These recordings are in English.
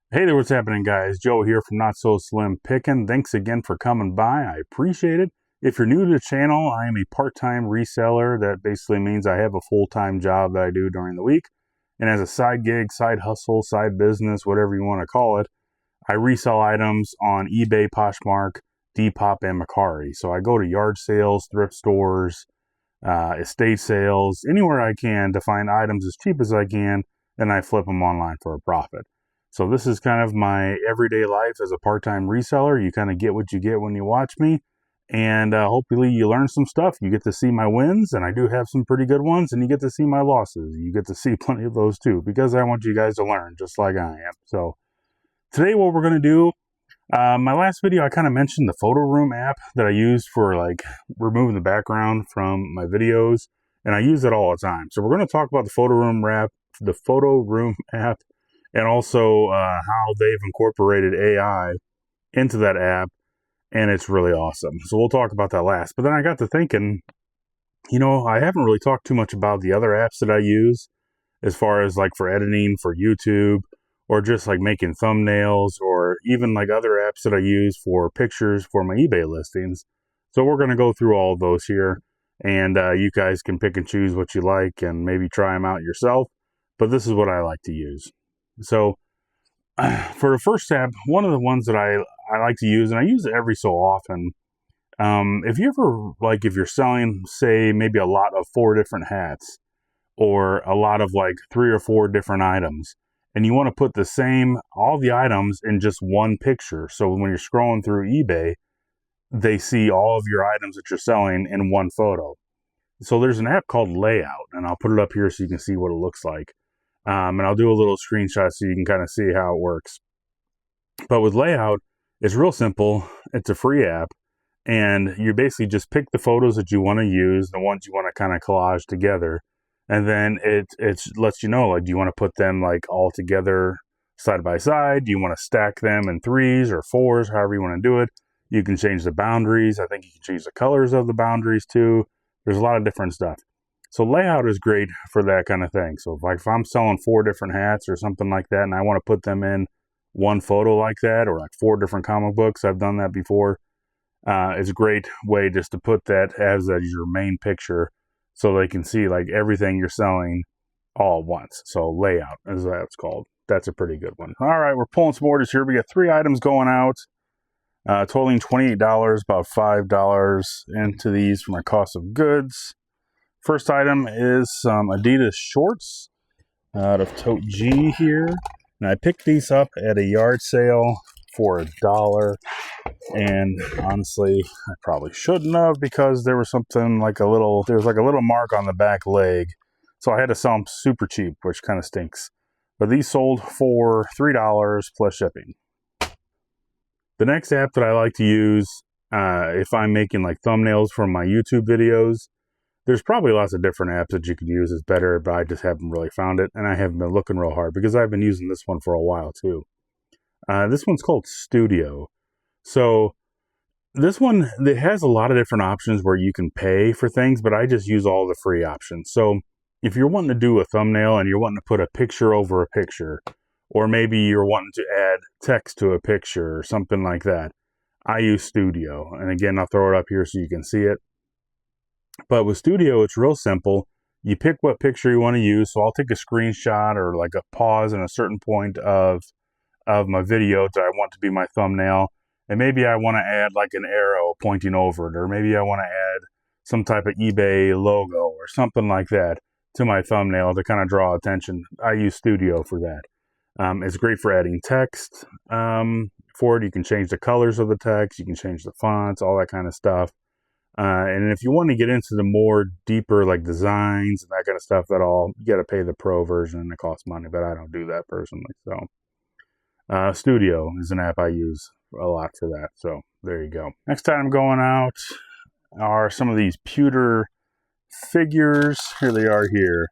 Hey there, what's happening, guys? Joe here from Not So Slim Pickin'. Thanks again for coming by. I appreciate it. If you're new to the channel, I am a part-time reseller. That basically means I have a full-time job that I do during the week. And as a side gig, side hustle, side business, whatever you want to call it, I resell items on eBay, Poshmark, Depop, and Mercari. So I go to yard sales, thrift stores, estate sales, anywhere I can to find items as cheap as I can, and I flip them online for a profit. So this is kind of my everyday life as a part-time reseller. You kind of get what you get when you watch me, and hopefully you learn some stuff. You get to see my wins, and I do have some pretty good ones, and you get to see my losses. You get to see plenty of those too, because I want you guys to learn just like I am. So today what we're going to do, my last video I kind of mentioned the photo room app that I use for like removing the background from my videos, and I use it all the time. So we're going to talk about the photo room app, and also how they've incorporated AI into that app, and it's really awesome. So we'll talk about that last. But then I got to thinking, I haven't really talked too much about the other apps that I use as far as like for editing for YouTube, or just like making thumbnails, or even like other apps that I use for pictures for my eBay listings. So we're going to go through all of those here, and you guys can pick and choose what you like and maybe try them out yourself. But this is what I like to use. So for the first app, one of the ones that I like to use, and I use it every so often, if you're selling, say, maybe a lot of 4 different hats, or a lot of like 3 or 4 different items, and you want to put all the items in just one picture. So when you're scrolling through eBay, they see all of your items that you're selling in one photo. So there's an app called Layout, and I'll put it up here so you can see what it looks like. And I'll do a little screenshot so you can kind of see how it works. But with Layout, it's real simple. It's a free app, and you basically just pick the photos that you want to use, the ones you want to kind of collage together, and then it lets you know, like, do you want to put them like all together side by side? Do you want to stack them in 3s or 4s, however you want to do it? You can change the boundaries. I think you can change the colors of the boundaries too. There's a lot of different stuff. So Layout is great for that kind of thing. So if I'm selling 4 different hats or something like that, and I want to put them in one photo like that, or like 4 different comic books, I've done that before. It's a great way just to put that as your main picture, so they can see like everything you're selling all at once. So Layout is what it's called. That's a pretty good one. All right, we're pulling some orders here. We got 3 items going out, totaling $28, about $5 into these for my cost of goods. First item is some Adidas shorts out of Tote G here. And I picked these up at a yard sale for $1. And honestly, I probably shouldn't have, because there was something like a little mark on the back leg. So I had to sell them super cheap, which kind of stinks. But these sold for $3 plus shipping. The next app that I like to use, if I'm making like thumbnails for my YouTube videos, there's probably lots of different apps that you could use is better, but I just haven't really found it, and I haven't been looking real hard because I've been using this one for a while too. This one's called Studio. So this one, it has a lot of different options where you can pay for things, but I just use all the free options. So if you're wanting to do a thumbnail and you're wanting to put a picture over a picture, or maybe you're wanting to add text to a picture or something like that, I use Studio. And again, I'll throw it up here so you can see it. But with Studio, it's real simple. You pick what picture you want to use. So I'll take a screenshot or like a pause in a certain point of my video that I want to be my thumbnail. And maybe I want to add like an arrow pointing over it, or maybe I want to add some type of eBay logo or something like that to my thumbnail to kind of draw attention. I use Studio for that. It's great for adding text for it. You can change the colors of the text. You can change the fonts, all that kind of stuff. And if you want to get into the more deeper like designs and that kind of stuff, you got to pay the pro version, and it costs money, but I don't do that personally. So Studio is an app I use a lot for that. So there you go. Next time going out are some of these pewter figures. Here they are here.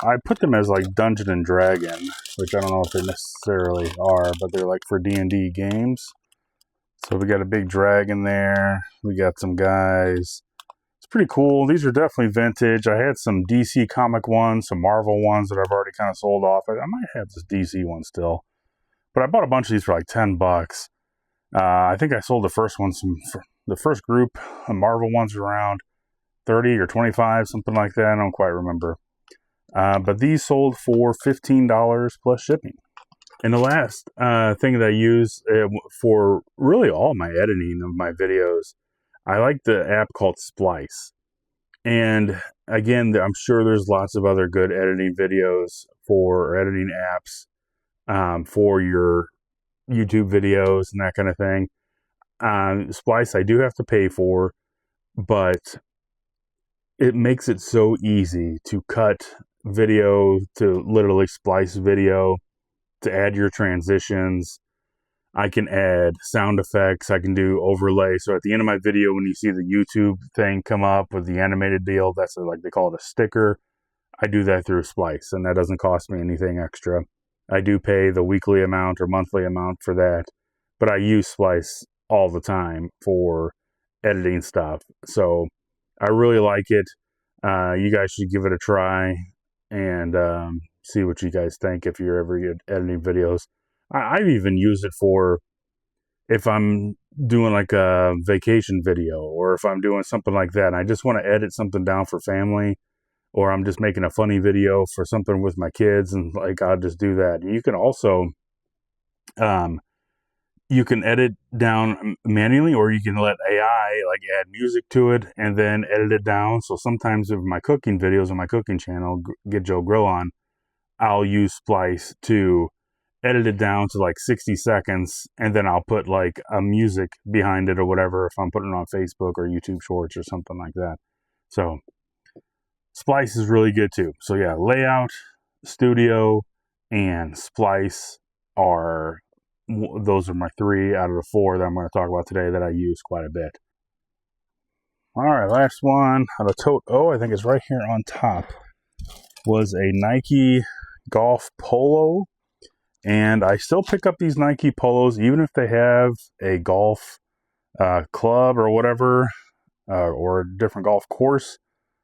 I put them as like Dungeon and Dragon, which I don't know if they necessarily are, but they're like for D&D games. So we got a big dragon there. We got some guys. It's pretty cool. These are definitely vintage. I had some DC comic ones, some Marvel ones that I've already kind of sold off. I might have this DC one still. But I bought a bunch of these for like $10. I think I sold the first one, the first group of Marvel ones were around 30 or 25, something like that. I don't quite remember. But these sold for $15 plus shipping. And the last thing that I use for really all my editing of my videos, I like the app called Splice. And again, I'm sure there's lots of other good editing videos or editing apps for your YouTube videos and that kind of thing. Splice I do have to pay for, but it makes it so easy to cut video, to literally splice video, to add your transitions. I can add sound effects. I can do overlay. So at the end of my video, when you see the YouTube thing come up with the animated deal, that's like they call it a sticker. I do that through Splice, and that doesn't cost me anything extra. I do pay the weekly amount or monthly amount for that, but I use Splice all the time for editing stuff. So I really like it. You guys should give it a try and see what you guys think if you're ever editing videos. I've even used it for if I'm doing like a vacation video, or if I'm doing something like that and I just want to edit something down for family, or I'm just making a funny video for something with my kids, and like I'll just do that. You can also you can edit down manually, or you can let AI like add music to it and then edit it down. So sometimes with my cooking videos on my cooking channel, Get Joe Grill On, I'll use Splice to edit it down to like 60 seconds, and then I'll put like a music behind it or whatever if I'm putting it on Facebook or YouTube Shorts or something like that. So Splice is really good too. So yeah, Layout, Studio, and Splice those are my 3 out of the 4 that I'm going to talk about today that I use quite a bit. All right, last one out of Tote O, I think it's right here on top, was a Nike golf polo. And I still pick up these Nike polos, even if they have a golf club or whatever, or a different golf course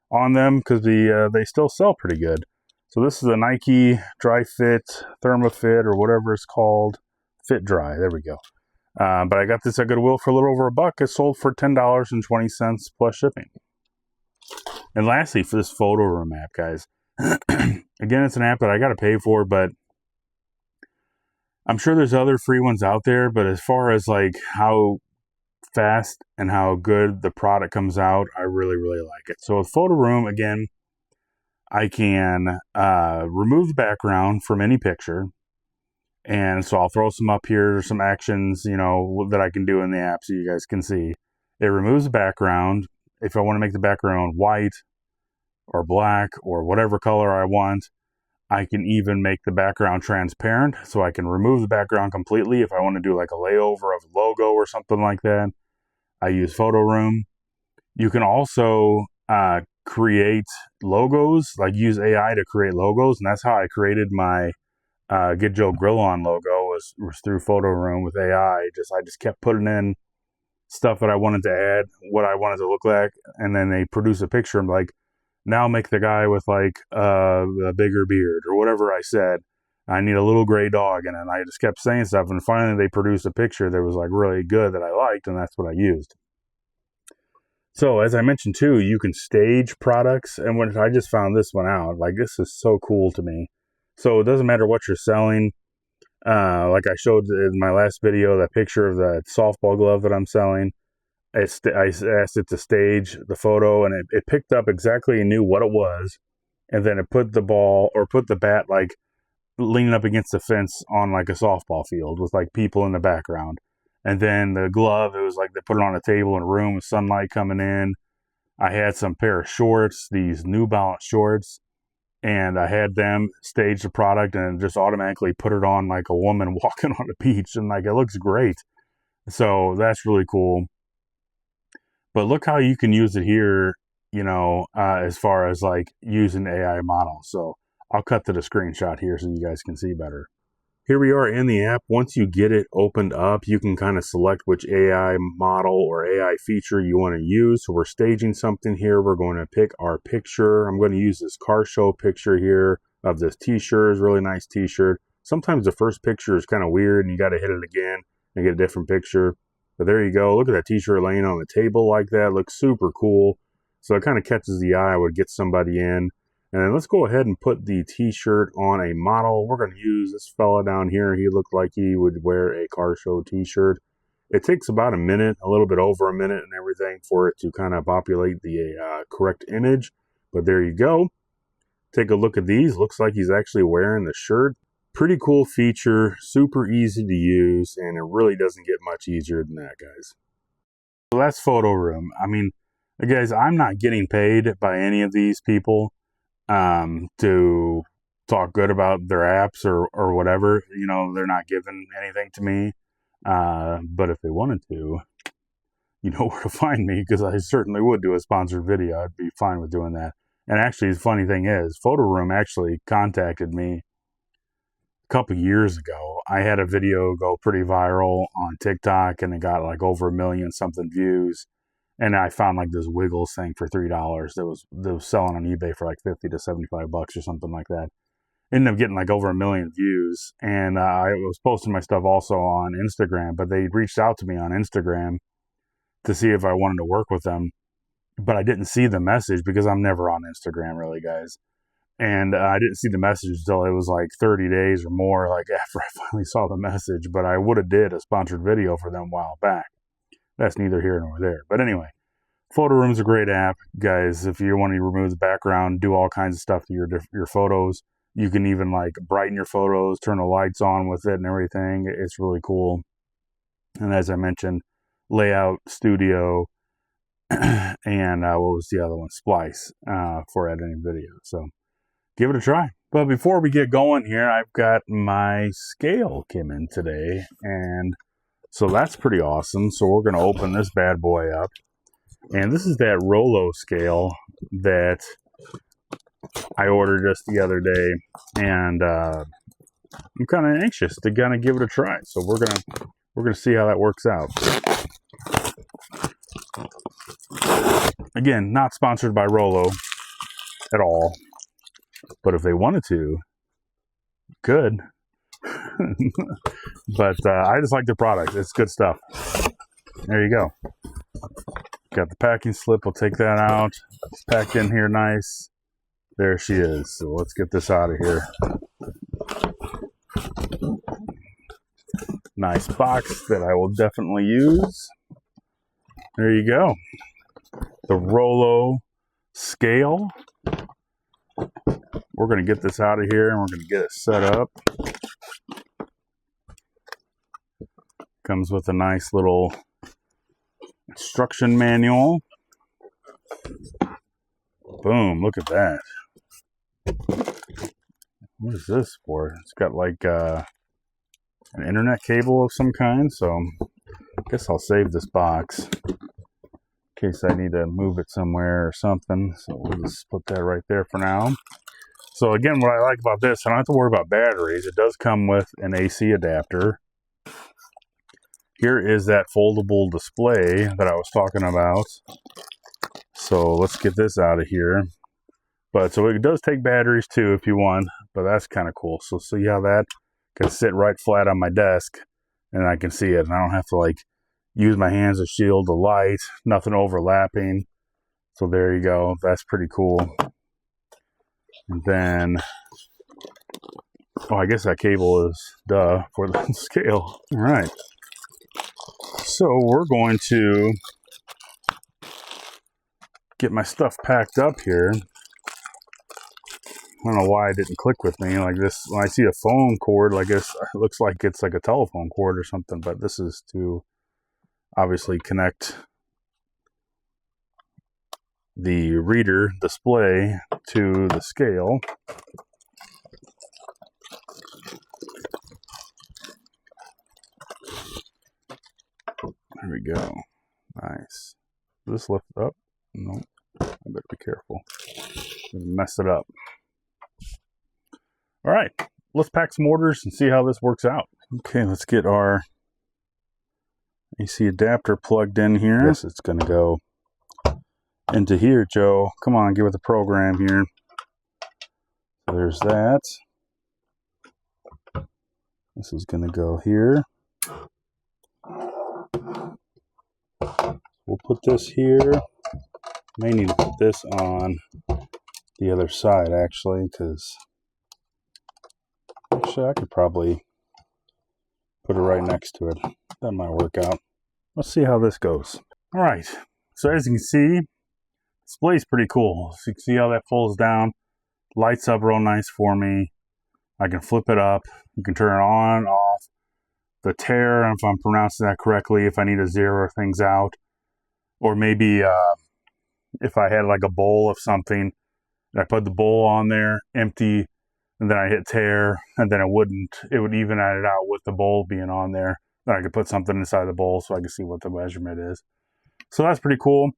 on them, because they still sell pretty good. So this is a Nike Dry Fit, Thermofit, or whatever it's called. Fit Dry, there we go. But I got this at Goodwill for a little over $1. It sold for $10.20 plus shipping. And lastly, for this photo room app, guys, again, it's an app that I got to pay for, but I'm sure there's other free ones out there. But as far as like how fast and how good the product comes out, I really, really like it. So with photo room, again, I can remove the background from any picture. And so I'll throw some up here, some actions, that I can do in the app so you guys can see. It removes the background. If I want to make the background white or black or whatever color I want, I can even make the background transparent, so I can remove the background completely if I want to do like a layover of a logo or something like that. I use Photo Room. You can also create logos, like use AI to create logos, and that's how I created my Get Joe Grill On logo was through Photo Room with AI. I just kept putting in stuff that I wanted to add, what I wanted to look like, and then they produce a picture. I'm like, now make the guy with like a bigger beard or whatever I said. I need a little gray dog, and I just kept saying stuff, and finally they produced a picture that was like really good that I liked, and that's what I used. So as I mentioned too, you can stage products, and when I just found this one out, like this is so cool to me. So it doesn't matter what you're selling. Like I showed in my last video, that picture of the softball glove that I'm selling. I asked it to stage the photo, and it picked up exactly and knew what it was. And then it put the ball, or put the bat like leaning up against the fence on like a softball field with like people in the background. And then the glove, it was like they put it on a table in a room with sunlight coming in. I had some pair of shorts, these New Balance shorts, and I had them stage the product and just automatically put it on like a woman walking on a beach, and like it looks great. So that's really cool. But look how you can use it here, as far as like using AI models. So I'll cut to the screenshot here so you guys can see better. Here we are in the app. Once you get it opened up, you can kind of select which AI model or AI feature you want to use. So we're staging something here. We're going to pick our picture. I'm going to use this car show picture here of this t-shirt, really nice t-shirt. Sometimes the first picture is kind of weird and you got to hit it again and get a different picture. But there you go. Look at that t-shirt laying on the table like that. Looks super cool. So it kind of catches the eye, would get somebody in. And then let's go ahead and put the t-shirt on a model. We're going to use this fella down here. He looked like he would wear a car show t-shirt. It takes about a minute, a little bit over a minute and everything for it to kind of populate the correct image. But there you go. Take a look at these. Looks like he's actually wearing the shirt. Pretty cool feature, super easy to use, and it really doesn't get much easier than that, guys. So that's Photo Room. I mean, guys, I'm not getting paid by any of these people to talk good about their apps or whatever. You know, they're not giving anything to me. But if they wanted to, you know where to find me, because I certainly would do a sponsored video. I'd be fine with doing that. And actually, the funny thing is, Photo Room actually contacted me a couple years ago. I had a video go pretty viral on TikTok, and it got like over 1 million something views. And I found like this Wiggles thing for $3 that was selling on eBay for like 50 to 75 bucks or something like that. Ended up getting like over 1 million views. And I was posting my stuff also on Instagram, but they reached out to me on Instagram to see if I wanted to work with them. But I didn't see the message because I'm never on Instagram really, guys. And I didn't see the message until it was like 30 days or more, like after I finally saw the message. But I would have did a sponsored video for them a while back. That's neither here nor there. But anyway, Photo Room's a great app, guys. If you want to remove the background, do all kinds of stuff to your photos. You can even like brighten your photos, turn the lights on with it and everything. It's really cool. And as I mentioned, layout, studio, and what was the other one? Splice for editing video. So give it a try. But before we get going here, I've got my scale came in today, and so that's pretty awesome. So we're going to open this bad boy up, and this is that Rollo scale that I ordered just the other day, and I'm kind of anxious to kind of give it a try. So we're gonna see how that works out. Again, not sponsored by Rollo at all, but if they wanted to, good. But I just like the product. It's good stuff. There you go. Got the packing slip. We'll take that out. It's packed in here nice. There she is. So let's get this out of here. Nice box that I will definitely use. There you go. The Rollo scale. We're going to get this out of here and we're going to get it set up. Comes with a nice little instruction manual. Boom, look at that. What is this for? It's got like an internet cable of some kind, so I guess I'll save this box in case I need to move it somewhere or something. So we'll just put that right there for now. So again, what I like about this, I don't have to worry about batteries. It does come with an AC adapter. Here is that foldable display that I was talking about. So let's get this out of here. But so it does take batteries too if you want, but that's kind of cool. So see how that can sit right flat on my desk and I can see it. And I don't have to like use my hands to shield the light, nothing overlapping. So there you go. That's pretty cool. And then, oh, I guess that cable is duh for the scale. All right. So we're going to get my stuff packed up here. I don't know why it didn't click with me like this. When I see a phone cord, I guess it looks like it's like a telephone cord or something, but this is to obviously connect the reader display to the scale. There we go. Nice. Does this lift up? No. I better be careful. I'm gonna mess it up. All right. Let's pack some orders and see how this works out. Okay, let's get our AC adapter plugged in here. Yes, it's gonna go into here, Joe. Come on, get with the program here. So there's that. This is going to go here. We'll put this here. May need to put this on the other side, actually, because actually I could probably put it right next to it. That might work out. Let's see how this goes. All right. So as you can see, display's pretty cool. So you can see how that folds down. Lights up real nice for me. I can flip it up. You can turn it on, off. The tare, if I'm pronouncing that correctly, if I need to zero things out. Or maybe if I had like a bowl of something, and I put the bowl on there, empty, and then I hit tare, and then it would even it out with the bowl being on there. Then I could put something inside the bowl so I can see what the measurement is. So that's pretty cool.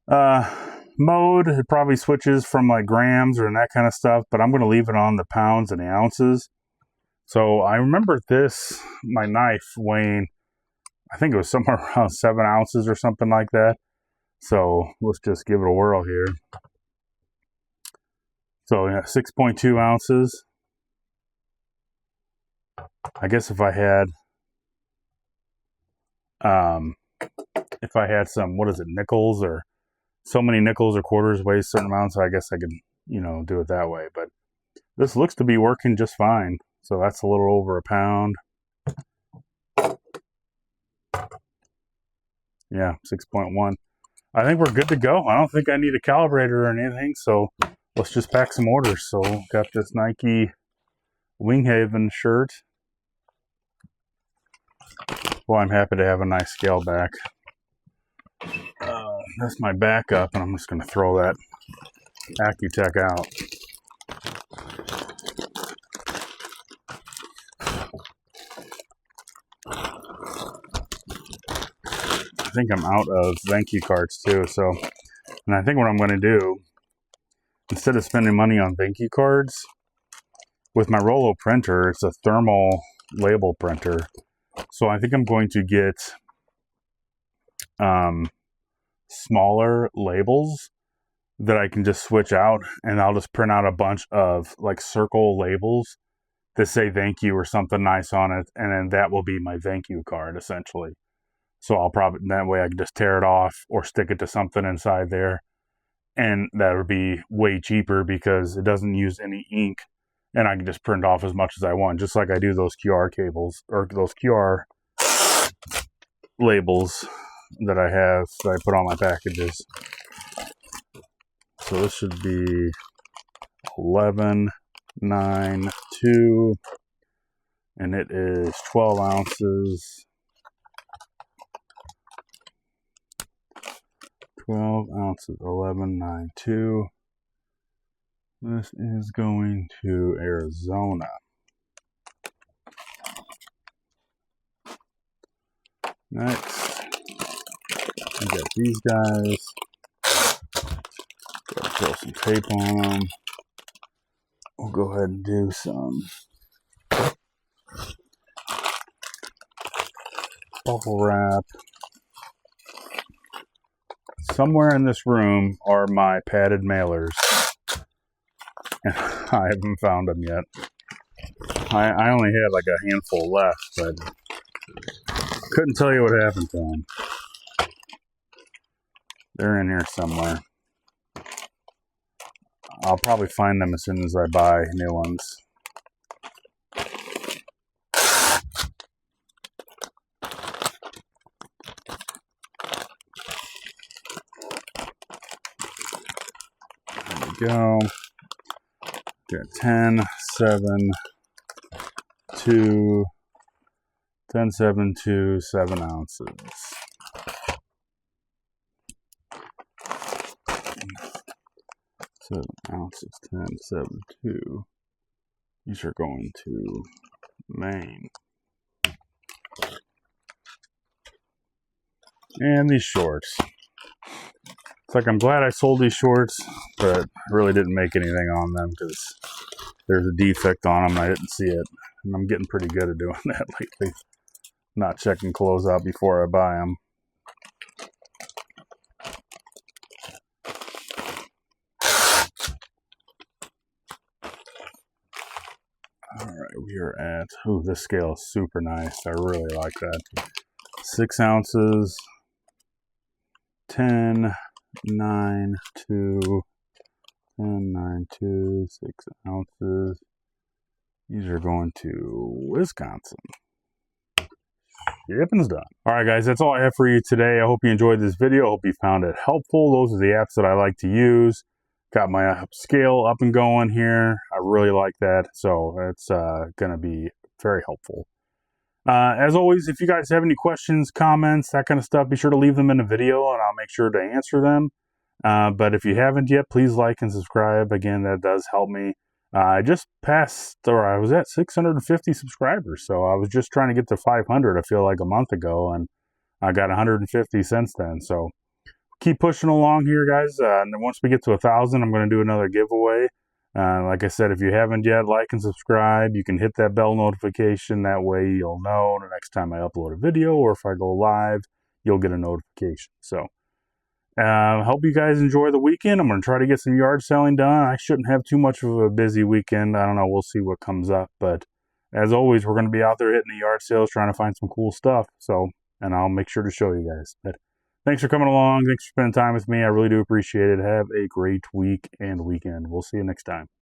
Mode, it probably switches from like grams or that kind of stuff, but I'm going to leave it on the pounds and the ounces. So I remember this, my knife weighing, I think it was somewhere around 7 ounces or something like that. So let's just give it a whirl here. So yeah, 6.2 ounces. I guess if I had some, what is it, nickels, or so many nickels or quarters weigh a certain amount, so I guess I could, do it that way. But this looks to be working just fine. So that's a little over a pound. Yeah, 6.1. I think we're good to go. I don't think I need a calibrator or anything, so let's just pack some orders. So got this Nike Winghaven shirt. Well, I'm happy to have a nice scale back. That's my backup, and I'm just going to throw that Accutech out. I think I'm out of thank you cards too, and I think what I'm going to do, instead of spending money on thank you cards, with my Rollo printer, it's a thermal label printer, so I think I'm going to get smaller labels that I can just switch out, and I'll just print out a bunch of like circle labels that say thank you or something nice on it, and then that will be my thank you card essentially. So I'll probably, that way I can just tear it off or stick it to something inside there, and that would be way cheaper because it doesn't use any ink, and I can just print off as much as I want, just like I do those QR cables or those QR labels that I have that I put on my packages. So this should be 11.92, and it is 12 ounces. 12 ounces, 11.92. This is going to Arizona. Next, we got these guys. Gotta throw some tape on them. We'll go ahead and do some bubble wrap. Somewhere in this room are my padded mailers, and I haven't found them yet. I only had like a handful left, but couldn't tell you what happened to them. They're in here somewhere. I'll probably find them as soon as I buy new ones. There we go. Got 10, 7, 2, 10, 7, 2, 7 ounces. 7 ounces, 10, 7, 2. These are going to Maine. And these shorts. It's like I'm glad I sold these shorts, but I really didn't make anything on them because there's a defect on them and I didn't see it. And I'm getting pretty good at doing that lately. Not checking clothes out before I buy them. Alright, we you're at. Ooh, this scale is super nice. I really like that. 6 ounces, 10, 9, 2, 10, 9, 2, 6 ounces. These are going to Wisconsin. Shipping's done. All right, guys, that's all I have for you today. I hope you enjoyed this video. I hope you found it helpful. Those are the apps that I like to use. Got my scale up and going here. I really like that. So it's going to be very helpful. As always, if you guys have any questions, comments, that kind of stuff, be sure to leave them in the video and I'll make sure to answer them. But if you haven't yet, please like and subscribe. Again, that does help me. I just passed, or I was at 650 subscribers, so I was just trying to get to 500, I feel like, a month ago, and I got 150 since then. So keep pushing along here, guys. And once we get to 1,000, I'm going to do another giveaway. Like I said, if you haven't yet, like and subscribe. You can hit that bell notification. That way you'll know the next time I upload a video, or if I go live, you'll get a notification. So hope you guys enjoy the weekend. I'm going to try to get some yard selling done. I shouldn't have too much of a busy weekend. I don't know. We'll see what comes up. But as always, we're going to be out there hitting the yard sales, trying to find some cool stuff. So, and I'll make sure to show you guys. But thanks for coming along. Thanks for spending time with me. I really do appreciate it. Have a great week and weekend. We'll see you next time.